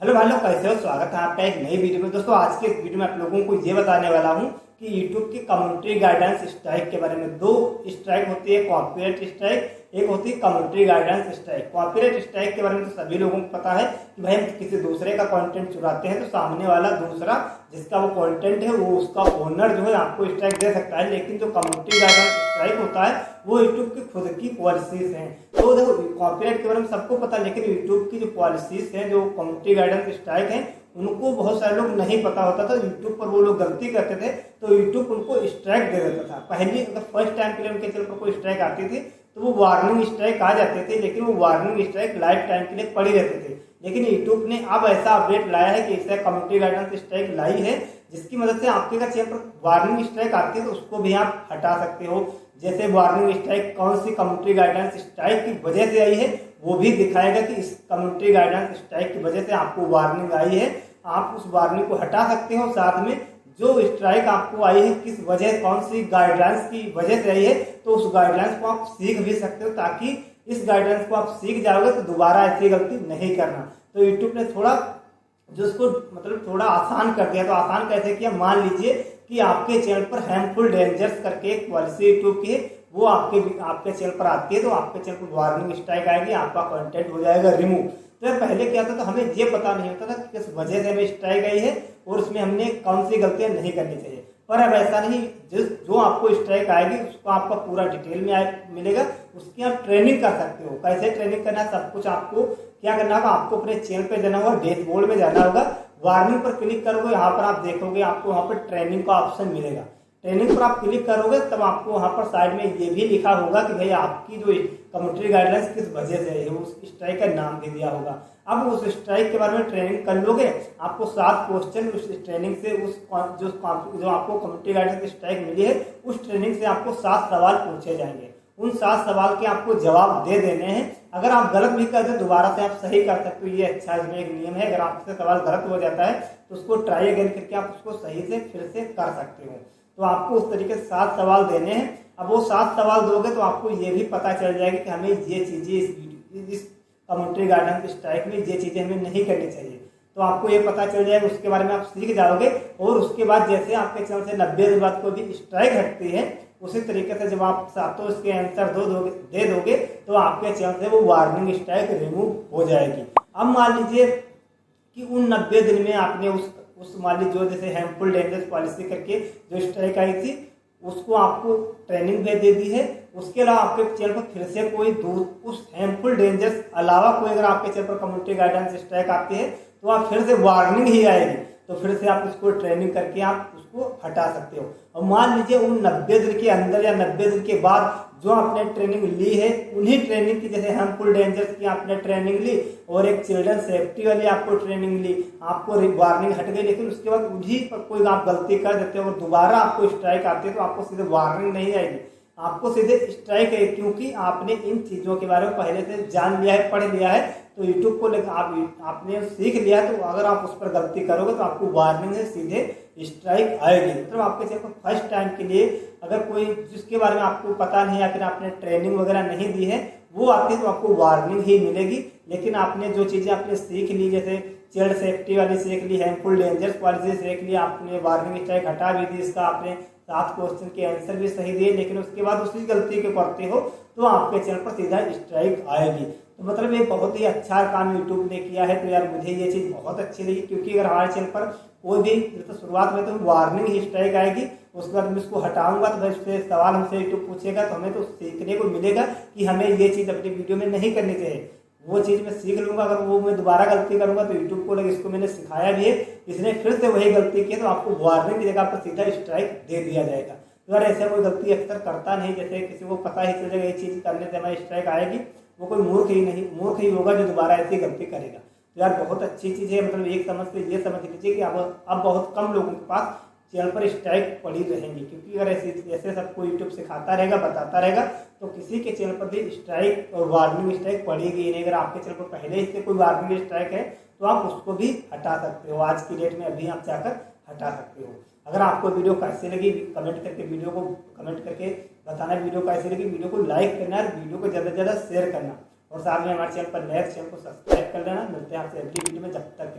Hello भाई लोग, कैसे हो? स्वागत है आपका एक नई वीडियो में। दोस्तों, आज के वीडियो में आप लोगों को ये बताने वाला हूं कि YouTube की कम्युनिटी गाइडेंस स्ट्राइक के बारे में। दो स्ट्राइक होती है, कॉपीराइट स्ट्राइक, एक होती है community guidance strike. Copyright strike के बारे में तो सभी लोगों को पता है कि भाई हम किसी दूसरे का कंटेंट चुराते हैं तो सामने वाला दूसरा जिसका वो कंटेंट है वो उसका ओनर जो है आपको स्ट्राइक दे सकता है। लेकिन जो कम्युनिटी गाइडेंस स्ट्राइक होता है वो यूट्यूब की खुद की पॉलिसीज हैं। तो देखो, कॉपीराइट के बारे में सबको पता है, लेकिन यूट्यूब की जो पॉलिसीज हैं, जो कम्युनिटी गाइडेंस स्ट्राइक है, उनको बहुत सारे लोग नहीं पता होता था। यूट्यूब पर वो लोग गलती करते थे तो यूट्यूब उनको स्ट्राइक दे देता था। पहली अगर फर्स्ट टाइम के लिए उनके चैनल पर कोई स्ट्राइक आती थी तो वो वार्निंग स्ट्राइक आ जाते थे, लेकिन वो वार्निंग स्ट्राइक लाइफ टाइम के लिए पड़ी रहते थे। लेकिन यूट्यूब ने अब ऐसा अपडेट लाया है कि ऐसा कम्युनिटी गाइडेंस स्ट्राइक लाई है जिसकी मदद से आपके अगर चैनल पर वार्निंग स्ट्राइक आती है तो उसको भी आप हटा सकते हो। जैसे वार्निंग स्ट्राइक कौन सी कम्युनिटी गाइडेंस स्ट्राइक की वजह से आई है वो भी दिखाएगा कि इस कम्युनिटी गाइडेंस स्ट्राइक की वजह से आपको वार्निंग आई है। आप उस वार्निंग को हटा सकते हो। साथ में जो स्ट्राइक आपको आई है किस वजह, कौन सी गाइडलाइंस की वजह से आई है, तो उस गाइडलाइंस को आप सीख भी सकते हो, ताकि इस गाइडलाइंस को आप सीख जाओगे तो दोबारा ऐसी गलती नहीं करना। तो यूट्यूब ने थोड़ा जो इसको थोड़ा आसान कर दिया। तो आसान कैसे किया? मान लीजिए कि आपके चैनल पर हार्मफुल डेंजर्स करके एक पॉलिसी यूट्यूब की है, वो आपके चैनल पर आती है तो आपके चैनल पर वार्निंग स्ट्राइक आएगी, आपका कंटेंट हो जाएगा रिमूव। तो पहले क्या था, तो हमें ये पता नहीं होता था कि किस वजह से हमें स्ट्राइक आई है और उसमें हमने कौन सी गलतियां नहीं करनी चाहिए। पर अब ऐसा नहीं, जो आपको स्ट्राइक आएगी उसको आपका पूरा डिटेल में मिलेगा, उसकी आप ट्रेनिंग कर सकते हो। कैसे ट्रेनिंग करना है, सब कुछ आपको क्या करना होगा, आपको अपने चैनल पे जाना होगा, डैशबोर्ड में जाना होगा, वार्निंग पर क्लिक करोगे, यहाँ पर आप देखोगे आपको वहाँ पर ट्रेनिंग का ऑप्शन मिलेगा। ट्रेनिंग पर आप क्लिक करोगे तब आपको वहाँ पर साइड में ये भी लिखा होगा कि भाई आपकी जो कम्युनिटी गाइडलाइंस किस वजह से है, उस स्ट्राइक का नाम भी दिया होगा। अब उस स्ट्राइक के बारे में ट्रेनिंग कर लोगे, आपको 7 क्वेश्चन उस ट्रेनिंग से जो आपको कम्युनिटी गाइडलाइंस स्ट्राइक मिली है उस ट्रेनिंग से आपको 7 सवाल पूछे जाएंगे। उन 7 सवाल के आपको जवाब दे देने हैं। अगर आप गलत भी कर दे दोबारा से आप सही कर सकते हो। ये अच्छा इसमें एक नियम है, अगर आपसे सवाल गलत हो जाता है तो उसको ट्राई अगेन करके आप उसको सही से फिर से कर सकते हो। तो आपको उस तरीके से 7 सवाल देने हैं। अब वो 7 सवाल दोगे तो आपको ये भी पता चल जाएगा कि हमें ये चीजें इस कम्युनिटी गाइडेंस स्ट्राइक में ये चीजें हमें नहीं करनी चाहिए। तो आपको ये पता चल जाएगा, उसके बारे में आप सीख जाओगे। और उसके बाद जैसे आपके चैनल से 90 दिन बाद कोई भी स्ट्राइक हटती है, उसी तरीके से जब आप सातों इसके आंसर दे दोगे तो आपके चैनल से वो वार्निंग स्ट्राइक रिमूव हो जाएगी। अब मान लीजिए कि उन 90 दिन में आपने उस मान लीजिए जो जैसे हार्मफुल डेंजर्स पॉलिसी करके जो स्ट्राइक आई थी उसको आपको ट्रेनिंग भी दे दी है। उसके अलावा आपके चैनल पर फिर से कोई उस हार्मफुल डेंजर्स अलावा कोई अगर आपके चैनल पर कम्युनिटी गाइडेंस स्ट्राइक आती है तो आप फिर से वार्निंग ही आएगी, तो फिर से आप उसको ट्रेनिंग करके आप उसको हटा सकते हो। और मान लीजिए उन 90 दिन के अंदर या 90 दिन के बाद जो आपने ट्रेनिंग ली है, उन्हीं ट्रेनिंग की, जैसे हार्मफुल डेंजर्स की आपने ट्रेनिंग ली और एक चिल्ड्रन सेफ्टी वाली आपको ट्रेनिंग ली, आपको वार्निंग हट गई, लेकिन उसके बाद उन्हीं पर कोई आप गलती कर देते हो और दोबारा आपको स्ट्राइक आती है तो आपको सीधे वार्निंग नहीं आएगी, आपको सीधे स्ट्राइक है, क्योंकि आपने इन चीजों के बारे में पहले से जान लिया है, पढ़ लिया है। तो यूट्यूब को आपने सीख लिया है, तो अगर आप उस पर गलती करोगे तो आपको वार्निंग से सीधे स्ट्राइक आएगी। मतलब आपके चैनल पर फर्स्ट टाइम के लिए अगर कोई जिसके बारे में आपको पता नहीं या फिर आपने ट्रेनिंग वगैरह नहीं दी है वो आती है तो आपको वार्निंग ही मिलेगी। लेकिन आपने जो चीजें आपने सीख ली, जैसे चाइल्ड सेफ्टी वाली सीख ली, हार्मफुल डेंजर्स पॉलिसी सीख ली, आपने वार्निंग स्ट्राइक हटा भी दी, इसका आपने 7 क्वेश्चन के आंसर भी सही दिए, लेकिन उसके बाद उसी गलती के करते हो तो आपके चैनल पर सीधा स्ट्राइक आएगी। तो मतलब ये बहुत ही अच्छा काम यूट्यूब ने किया है। तो यार मुझे ये चीज़ बहुत अच्छी लगी, क्योंकि अगर हमारे चैनल पर कोई भी तो शुरुआत में तो वार्निंग ही स्ट्राइक आएगी, उसके बाद मैं इसको हटाऊंगा तो उससे सवाल हमसे यूट्यूब पूछेगा तो हमें तो सीखने को मिलेगा कि हमें ये चीज़ अपनी वीडियो में नहीं करनी चाहिए। वो चीज़ मैं सीख लूंगा, अगर वो मैं दोबारा गलती करूंगा तो यूट्यूब को लगे इसको मैंने सिखाया भी है, इसने फिर से वही गलती की तो आपको वार्निंग की जगह पर सीधा स्ट्राइक दे दिया जाएगा। तो यार ऐसा कोई गलती अक्सर करता नहीं, जैसे किसी को पता ही चल जाएगा ये चीज़ करने से हमारी स्ट्राइक आएगी, वो कोई मूर्ख ही होगा जो दोबारा ऐसी गलती करेगा। तो यार बहुत अच्छी चीज़ है। मतलब एक समझ से ये समझ लीजिए कि अब बहुत कम लोगों के पास चैनल पर स्ट्राइक पड़ी रहेंगी, क्योंकि अगर ऐसे सबको यूट्यूब सिखाता रहेगा, बताता रहेगा, तो किसी के चैनल पर भी स्ट्राइक और वार्निंग स्ट्राइक पड़ेगी नहीं। अगर आपके चैनल पर पहले से कोई वार्निंग स्ट्राइक है तो आप उसको भी हटा सकते हो, आज की डेट में अभी आप जाकर हटा सकते हो। अगर आपको वीडियो कैसी लगी कमेंट करके बताना, वीडियो कैसी लगी, वीडियो को लाइक करना और वीडियो को ज़्यादा से ज़्यादा शेयर करना, और साथ में हमारे चैनल पर नए चैनल को सब्सक्राइब कर लेना। मिलते हैं आपसे अगली वीडियो में, जब तक